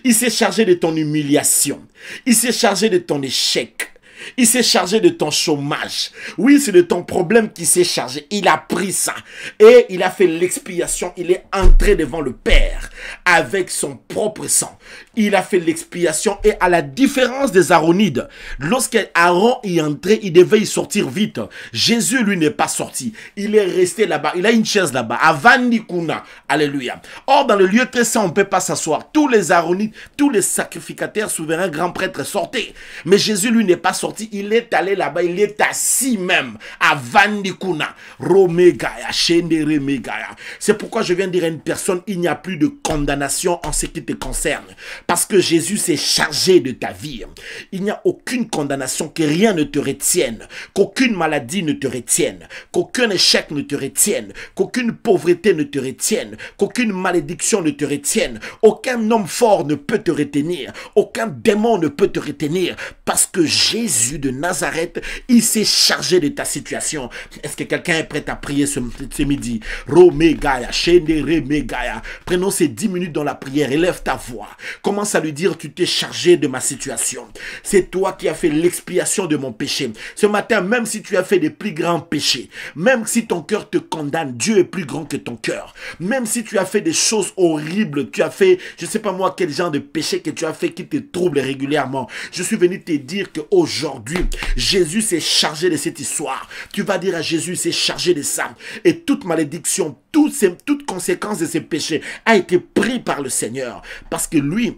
Il s'est chargé de ton humiliation. Il s'est chargé de ton échec. Il s'est chargé de ton chômage. Oui, c'est de ton problème qu'il s'est chargé. Il a pris ça. Et il a fait l'expiation. Il est entré devant le Père avec son propre sang. Il a fait l'expiation. Et à la différence des Aaronides, lorsqu'Aaron y entrait, il devait y sortir vite. Jésus, lui, n'est pas sorti. Il est resté là-bas. Il a une chaise là-bas. Avandikuna. Alléluia. Or, dans le lieu très saint, on ne peut pas s'asseoir. Tous les Aaronides, tous les sacrificateurs, souverains, grands prêtres sortaient. Mais Jésus, lui, n'est pas sorti. Il est allé là-bas. Il est assis même. Avandikuna. Romegaya. Shendere Megaya. C'est pourquoi je viens dire à une personne, il n'y a plus de condamnation en ce qui te concerne. Parce que Jésus s'est chargé de ta vie. Il n'y a aucune condamnation, que rien ne te retienne, qu'aucune maladie ne te retienne, qu'aucun échec ne te retienne, qu'aucune pauvreté ne te retienne, qu'aucune malédiction ne te retienne. Aucun homme fort ne peut te retenir, aucun démon ne peut te retenir, parce que Jésus de Nazareth, il s'est chargé de ta situation. Est-ce que quelqu'un est prêt à prier ce midi? Romegaya, Shendere Megaya. Prenons ces 10 minutes dans la prière, élève ta voix. Commence à lui dire, tu t'es chargé de ma situation. C'est toi qui as fait l'expiation de mon péché. Ce matin, même si tu as fait des plus grands péchés, même si ton cœur te condamne, Dieu est plus grand que ton cœur. Même si tu as fait des choses horribles, tu as fait, je ne sais pas moi, quel genre de péché que tu as fait qui te trouble régulièrement. Je suis venu te dire qu'aujourd'hui, Jésus s'est chargé de cette histoire. Tu vas dire à Jésus, s'est chargé de ça. Et toute malédiction, toute conséquence de ces péchés a été prise par le Seigneur. Parce que lui,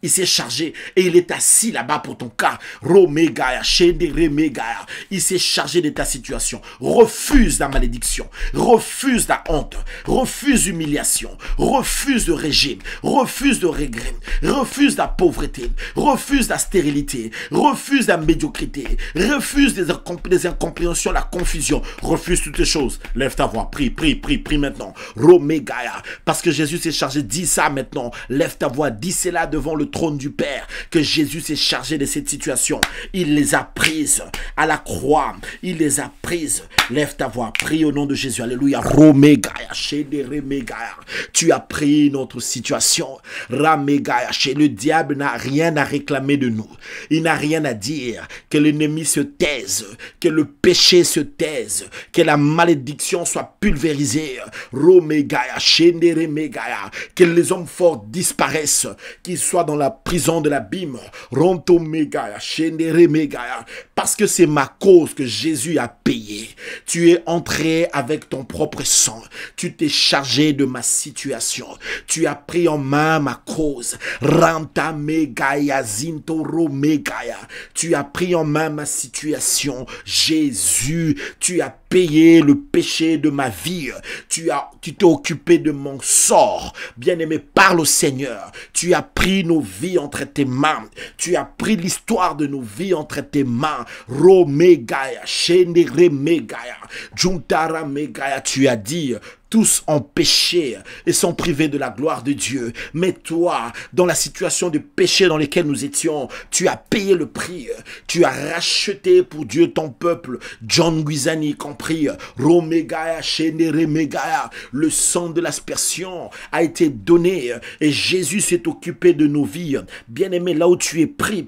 il s'est chargé et il est assis là-bas pour ton cas. Romegaya, Shendere Megaya. Il s'est chargé de ta situation. Refuse la malédiction. Refuse la honte. Refuse l'humiliation. Refuse le régime. Refuse le regret. Refuse la pauvreté. Refuse la stérilité. Refuse la médiocrité. Refuse les incompréhensions, la confusion. Refuse toutes les choses. Lève ta voix. Prie, prie, prie, prie maintenant. Romegaya. Parce que Jésus s'est chargé. Dis ça maintenant. Lève ta voix. Dis cela devant le trône du Père, que Jésus s'est chargé de cette situation. Il les a prises à la croix. Il les a prises. Lève ta voix. Prie au nom de Jésus. Alléluia. Romegaya, Shendere Megaya. Tu as pris notre situation. Ramegaya. Le diable n'a rien à réclamer de nous. Il n'a rien à dire. Que l'ennemi se taise. Que le péché se taise. Que la malédiction soit pulvérisée. Romegaya, Shendere Megaya. Que les hommes forts disparaissent. Qu'ils soient dans la prison de l'abîme. Ronto Megaya, Shendere Megaya. Parce que c'est ma cause que Jésus a payé. Tu es entré avec ton propre sang. Tu t'es chargé de ma situation. Tu as pris en main ma cause. Ranta Megaya, Zintoro Megaya. Tu as pris en main ma situation. Jésus, tu as payé le péché de ma vie. Tu t'es occupé de mon sort. Bien-aimé, parle au Seigneur. Tu as pris nos vies entre tes mains. Tu as pris l'histoire de nos vies entre tes mains. Romegaya, Shendere Megaya, Juntara Megaya. Tu as dit, tous ont péché et sont privés de la gloire de Dieu. Mais toi, dans la situation de péché dans laquelle nous étions, tu as payé le prix. Tu as racheté pour Dieu ton peuple. John Guizani compris. Romegaya, Shendere Megaya. Le sang de l'aspersion a été donné et Jésus s'est occupé de nos vies. Bien-aimé, là où tu es, prie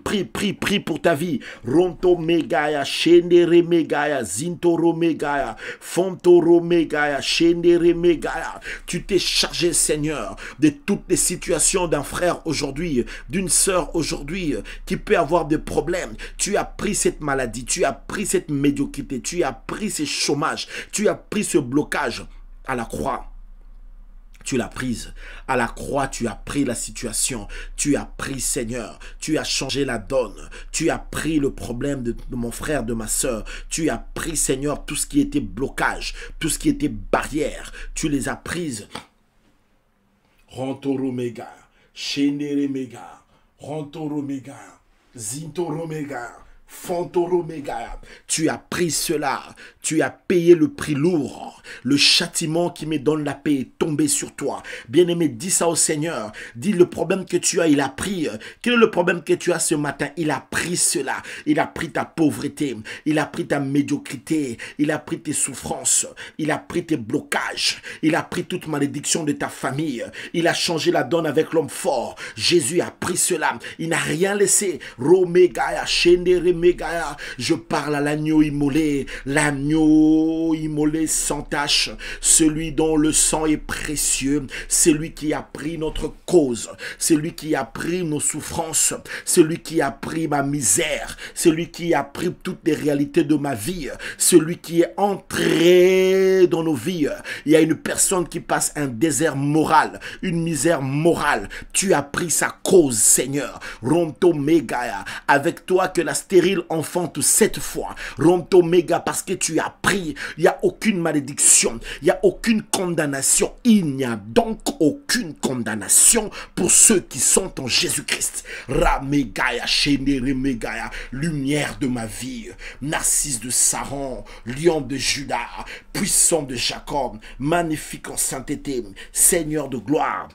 pour ta vie. Ronto Megaya, Shendere Megaya, Zintoro Megaya, Fontoro Megaya, Shendere Megaya. Tu t'es chargé, Seigneur, de toutes les situations d'un frère aujourd'hui, d'une sœur aujourd'hui, qui peut avoir des problèmes. Tu as pris cette maladie, tu as pris cette médiocrité, tu as pris ce chômage, tu as pris ce blocage à la croix. Tu l'as prise. À la croix, tu as pris la situation. Tu as pris, Seigneur. Tu as changé la donne. Tu as pris le problème de mon frère, de ma soeur. Tu as pris, Seigneur, tout ce qui était blocage, tout ce qui était barrière. Tu les as prises. Rantoro Mega, Shendere Mega, Rantoro Mega, Zintoro Mega. Fantoro Mega, tu as pris cela, tu as payé le prix lourd, le châtiment qui me donne la paix est tombé sur toi. Bien-aimé, dis ça au Seigneur, dis le problème que tu as, il a pris. Quel est le problème que tu as ce matin? Il a pris cela, il a pris ta pauvreté, il a pris ta médiocrité, il a pris tes souffrances, il a pris tes blocages, il a pris toute malédiction de ta famille, il a changé la donne avec l'homme fort. Jésus a pris cela, il n'a rien laissé. Romegaya, Shendere Mégaya. Je parle à l'agneau immolé sans tache, celui dont le sang est précieux, celui qui a pris notre cause, celui qui a pris nos souffrances, celui qui a pris ma misère, celui qui a pris toutes les réalités de ma vie, celui qui est entré dans nos vies. Il y a une personne qui passe un désert moral, une misère morale. Tu as pris sa cause, Seigneur. Ronto Mégaya, avec toi que la stérile enfante 7 fois. Ronto Méga, parce que tu as pris. Il n'y a aucune malédiction, il n'y a aucune condamnation. Il n'y a donc aucune condamnation pour ceux qui sont en Jésus-Christ. Ramégaya, Chénéré Mégaya, lumière de ma vie, Narcisse de Saron, lion de Juda, puissant de Jacob, magnifique en sainteté, Seigneur de gloire.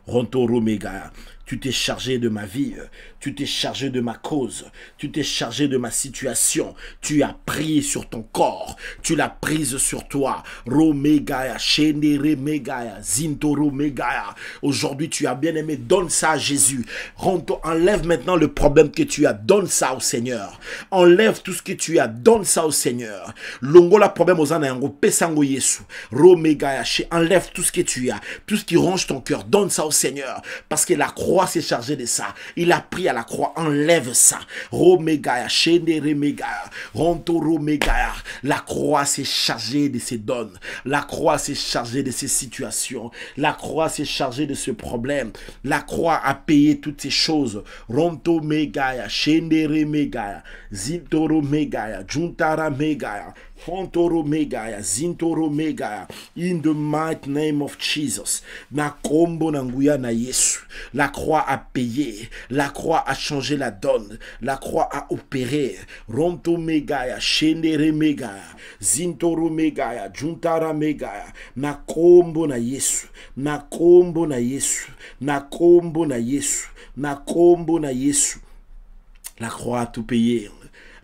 Rontoro Mégaya, tu t'es chargé de ma vie, tu t'es chargé de ma cause, tu t'es chargé de ma situation, tu as pris sur ton corps, tu l'as prise sur toi. Romégaya, Chénéré Mégaya, Zintoro Mégaya. Aujourd'hui, tu as bien aimé, donne ça à Jésus. Enlève maintenant le problème que tu as, donne ça au Seigneur. Enlève tout ce que tu as, donne ça au Seigneur. Longola problème aux anayango, pesango Yesu. Romégaya, enlève tout ce que tu as, tout ce qui ronge ton cœur, donne ça au Seigneur. Parce que la croix s'est chargée de ça. Il a pris à la croix, enlève ça. Romégaya, Chénéré Mégaya, Rontoro Mégaya. La croix s'est chargée de ses dons. La croix s'est chargée de ces situations. La croix s'est chargée de ce problème. La croix a payé toutes ces choses. Ronto Mégaya, Chénéré Mégaya, Zintoro Mégaya, Juntara Mégaya, Fontoro Mégaya, Zintoro Mégaya. In the mighty name of Jesus. Na kombo na nguya na Yesu. La croix a payé. La croix a changé la donne. La croix a opéré. Ronto Mégaya, Chénéré Mégaya, Zintoro Mégaya, Juntara Mégaya. Na kombo na Yesu. Na kombo na Yesu. Na kombo na Yesu. Na kombo na Yesu. La croix a tout payé.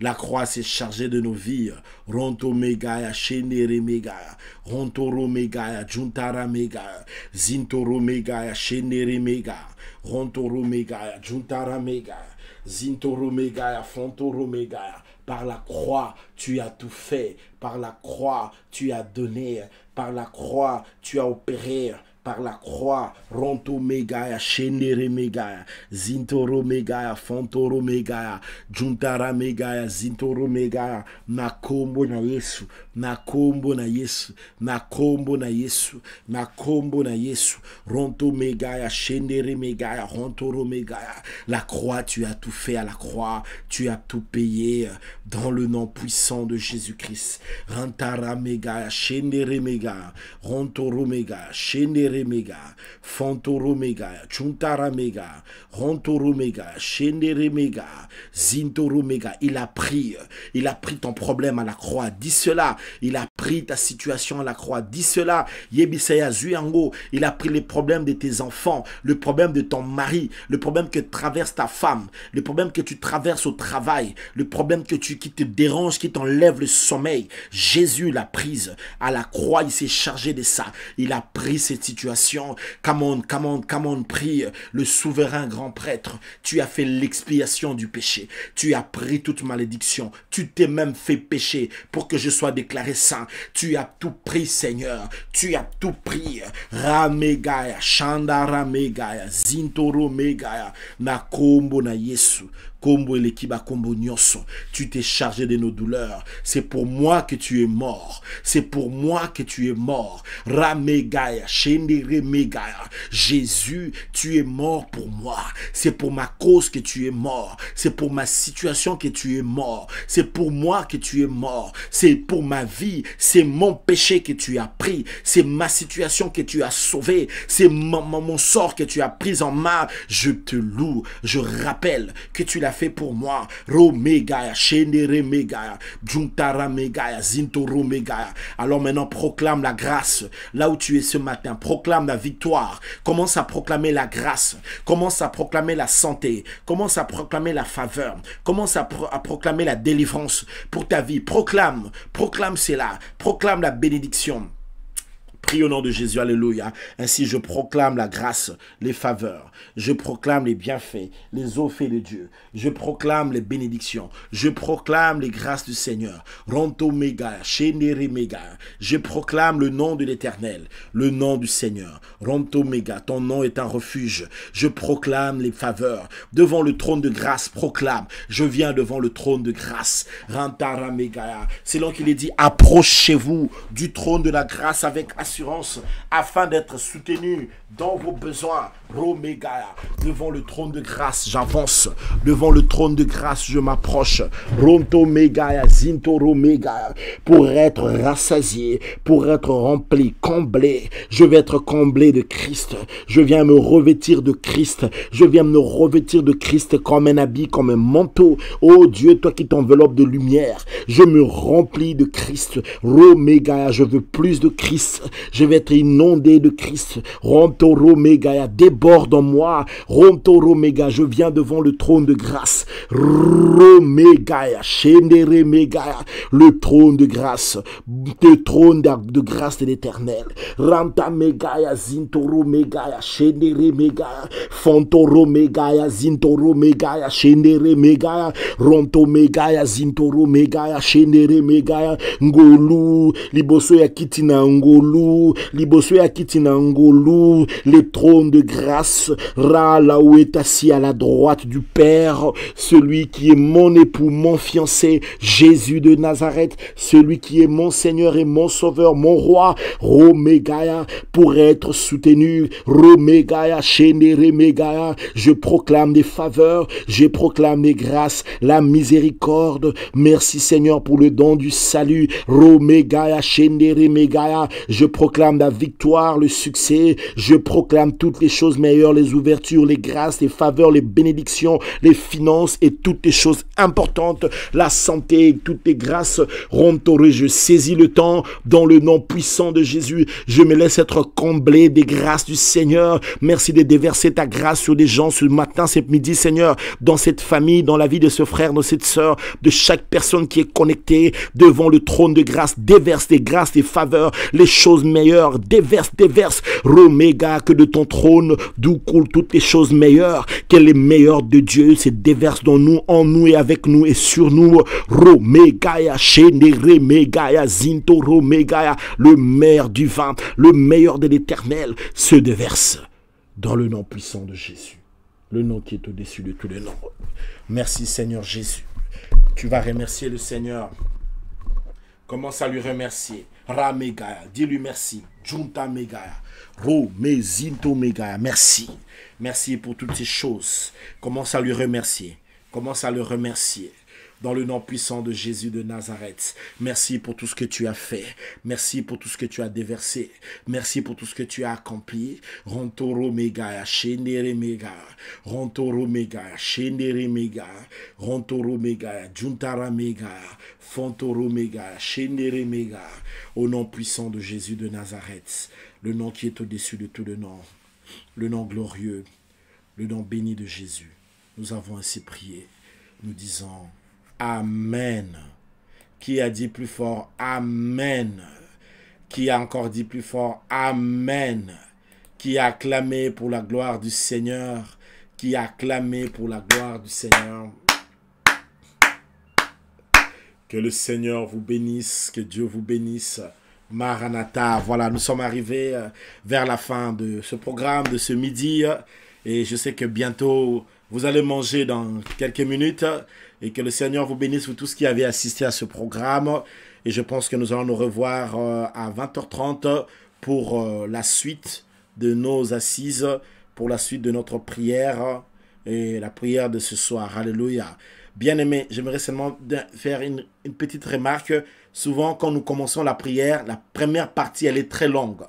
La croix s'est chargée de nos vies. Ronto Mégaya, Chénéré Mégaya, Rontoro Mégaya, Juntara Mégaya, Zintoro Mégaya, Chénéré Mégaya, Rontoro Mégaya, Juntara Mégaya, Zintoro Mégaya, Fontoro Mégaya. Par la croix, tu as tout fait. Par la croix, tu as donné. Par la croix, tu as opéré. Par la croix, Ronto Mégaya, Chénéré Mégaya, Zintoro Mégaya, Fontoro Mégaya, Juntara Mégaya, Zintoro Mégaya. Na kombo na Yesu, na kombo na Yesu, na kombo na Yesu, na kombo na Yesu. Ronto Mégaya, Chénéré Mégaya, Rontoro Mégaya. La croix, tu as tout fait à la croix, tu as tout payé dans le nom puissant de Jésus-Christ. Rantara Mégaya, Chénéré Mégaya, Rontoro Mégaya, Chénéré Mégaya, Fontoro Mégaya, Chuntara Mégaya, Rontoro Mégaya, Chénéré Mégaya, Zintoro Mégaya. Il a pris ton problème à la croix. Dis cela. Il a pris ta situation à la croix. Dis cela. Yebisaya Zuyango. Il a pris les problèmes de tes enfants, le problème de ton mari, le problème que traverse ta femme, le problème que tu traverses au travail, le problème qui te dérange, qui t'enlève le sommeil. Jésus l'a prise à la croix. Il s'est chargé de ça. Il a pris cette situation. Come on, prie le souverain grand prêtre. Tu as fait l'expiation du péché. Tu as pris toute malédiction. Tu t'es même fait pécher pour que je sois déclaré saint. Tu as tout pris, Seigneur. Tu as tout pris. Ramegaya, Shandara Megaya, Zintoro Megaya, Nakombo na Yesu. Kombo Elekiba Kombo Nyonso. Tu t'es chargé de nos douleurs. C'est pour moi que tu es mort. C'est pour moi que tu es mort. Ramegaya, Chénéré Mégaya. Jésus, tu es mort pour moi. C'est pour ma cause que tu es mort. C'est pour ma situation que tu es mort. C'est pour moi que tu es mort. C'est pour ma vie. C'est mon péché que tu as pris. C'est ma situation que tu as sauvée. C'est mon sort que tu as pris en main. Je te loue. Je rappelle que tu l'as fait pour moi. Romegaya, Chénéré Mégaya, Juntara Mégaya, Zintoro Mégaya. Alors maintenant, proclame la grâce. Là où tu es ce matin, proclame la victoire. Commence à proclamer la grâce. Commence à proclamer la santé. Commence à proclamer la faveur. Commence à proclamer la délivrance pour ta vie. Proclame cela. Proclame la bénédiction. Prie au nom de Jésus, alléluia. Ainsi, je proclame la grâce, les faveurs. Je proclame les bienfaits, les eaux faits de Dieu. Je proclame les bénédictions. Je proclame les grâces du Seigneur. Ronto mega, shendere mega. Je proclame le nom de l'Éternel, le nom du Seigneur. Ronto mega, ton nom est un refuge. Je proclame les faveurs. Devant le trône de grâce, proclame. Je viens devant le trône de grâce. Rantara mega. C'est là qu'il est dit, approchez-vous du trône de la grâce avec assurance afin d'être soutenu dans vos besoins. Romega, devant le trône de grâce, j'avance. Devant le trône de grâce, je m'approche. Ronto mega, zintoro mega, pour être rassasié, pour être rempli, comblé. Je vais être comblé de Christ. Je viens me revêtir de Christ. Je viens me revêtir de Christ comme un habit, comme un manteau. Oh Dieu, toi qui t'enveloppes de lumière, je me remplis de Christ. Romega, je veux plus de Christ. Je vais être inondé de Christ. Rontoro mega, déborde en moi. Rontoro mega, je viens devant le trône de grâce. Romega, shendere mega, le trône de grâce, le trône de grâce de l'Éternel. Ranta mega, zintoro mega, shendere mega, fontoro mega, zintoro mega, shendere mega, ronto mega, zintoro mega, shendere mega, ngolu, liboso ya kitina ngolu, liboso ya kitina ngolu, les trônes de grâce, ra là où est assis à la droite du Père, celui qui est mon époux, mon fiancé, Jésus de Nazareth, celui qui est mon Seigneur et mon Sauveur, mon roi, Romegaya, pour être soutenu, Romegaya, Shendere Megaya, je proclame des faveurs, je proclame des grâces, la miséricorde, merci Seigneur pour le don du salut, Romegaya, Shendere Megaya, je proclame la victoire, le succès, je proclame toutes les choses meilleures, les ouvertures, les grâces, les faveurs, les bénédictions, les finances et toutes les choses importantes, la santé, toutes les grâces. Rontoré, je saisis le temps dans le nom puissant de Jésus. Je me laisse être comblé des grâces du Seigneur. Merci de déverser ta grâce sur des gens ce matin, ce midi, Seigneur, dans cette famille, dans la vie de ce frère, de cette sœur, de chaque personne qui est connectée devant le trône de grâce. Déverse des grâces, des faveurs, les choses meilleures. Déverse, déverse. Roméga, que de ton trône, d'où coulent toutes les choses meilleures, qu'elle est meilleure de Dieu, se déverse dans nous, en nous et avec nous et sur nous. Romegaya, Shendere Megaya, Zinto Romegaya, le meilleur du vin, le meilleur de l'Éternel se déverse dans le nom puissant de Jésus, le nom qui est au-dessus de tous les noms. Merci Seigneur Jésus. Tu vas remercier le Seigneur. Commence à lui remercier. Ramegaya, dis-lui merci. Junta Megaya, Romezinto Megaya, merci. Merci pour toutes ces choses. Commence à lui remercier. Commence à le remercier. Dans le nom puissant de Jésus de Nazareth. Merci pour tout ce que tu as fait. Merci pour tout ce que tu as déversé. Merci pour tout ce que tu as accompli. Rontoro Megaya, Shendere Megaya. Rontoro Megaya, Shendere Megaya. Rontoro Megaya, Juntara Megaya. Fontoro Megaya, Shendere Megaya. Au nom puissant de Jésus de Nazareth. Le nom qui est au-dessus de tout le nom. Le nom glorieux. Le nom béni de Jésus. Nous avons ainsi prié. Nous disons Amen. Qui a dit plus fort Amen? Qui a encore dit plus fort Amen? Qui a acclamé pour la gloire du Seigneur? Qui a acclamé pour la gloire du Seigneur? Que le Seigneur vous bénisse, que Dieu vous bénisse. Maranatha, voilà, nous sommes arrivés vers la fin de ce programme, de ce midi. Et je sais que bientôt, vous allez manger dans quelques minutes. Et que le Seigneur vous bénisse pour tous ceux qui avaient assisté à ce programme. Et je pense que nous allons nous revoir à 20h30 pour la suite de nos assises, pour la suite de notre prière et la prière de ce soir. Alléluia. Bien-aimés, j'aimerais seulement faire une petite remarque. Souvent, quand nous commençons la prière, la première partie, elle est très longue.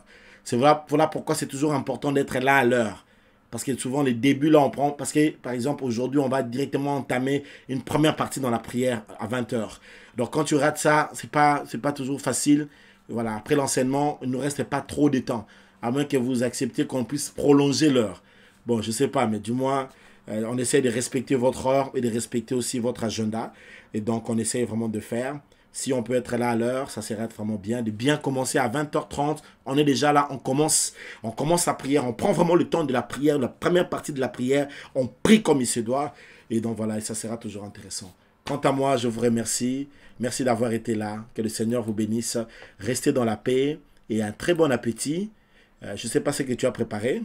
Voilà pourquoi c'est toujours important d'être là à l'heure. Parce que souvent, les débuts, là, on prend... Parce que, par exemple, aujourd'hui, on va directement entamer une première partie dans la prière à 20h. Donc, quand tu rates ça, c'est pas toujours facile. Voilà, après l'enseignement, il ne nous reste pas trop de temps. À moins que vous acceptiez qu'on puisse prolonger l'heure. Bon, je sais pas, mais du moins, on essaie de respecter votre heure et de respecter aussi votre agenda. Et donc, on essaie vraiment de faire Si on peut être là à l'heure, ça serait vraiment bien. De bien commencer à 20h30. On est déjà là, on commence la prière. On prend vraiment le temps de la prière, la première partie de la prière. On prie comme il se doit. Et donc voilà, et ça sera toujours intéressant. Quant à moi, je vous remercie. Merci d'avoir été là. Que le Seigneur vous bénisse. Restez dans la paix et un très bon appétit. Je ne sais pas ce que tu as préparé.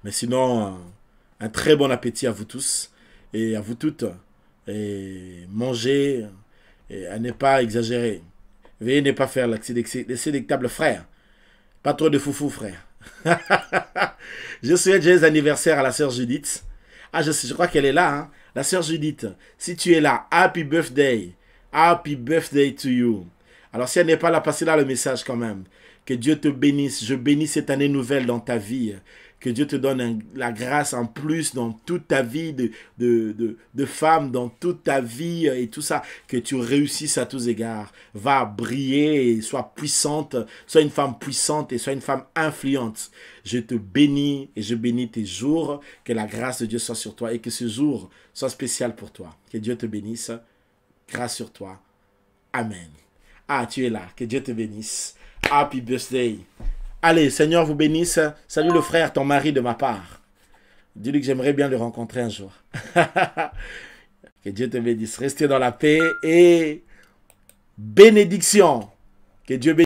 Mais sinon, un très bon appétit à vous tous et à vous toutes. Et mangez et à ne pas exagérer. Veuillez ne pas faire l'excès délectable, frère. Pas trop de foufou, frère. Je souhaite joyeux anniversaire à la sœur Judith. Ah, je crois qu'elle est là. Hein? La sœur Judith, si tu es là, happy birthday. Happy birthday to you. Alors, si elle n'est pas là, passez là le message quand même. Que Dieu te bénisse. Je bénis cette année nouvelle dans ta vie. Que Dieu te donne la grâce en plus dans toute ta vie de femme, dans toute ta vie et tout ça. Que tu réussisses à tous égards. Va briller et sois puissante. Sois une femme puissante et sois une femme influente. Je te bénis et je bénis tes jours. Que la grâce de Dieu soit sur toi et que ce jour soit spécial pour toi. Que Dieu te bénisse. Grâce sur toi. Amen. Ah, tu es là. Que Dieu te bénisse. Happy birthday. Allez, Seigneur vous bénisse. Salut le frère, ton mari de ma part. Dis-lui que j'aimerais bien le rencontrer un jour. Que Dieu te bénisse. Restez dans la paix et bénédiction. Que Dieu bénisse.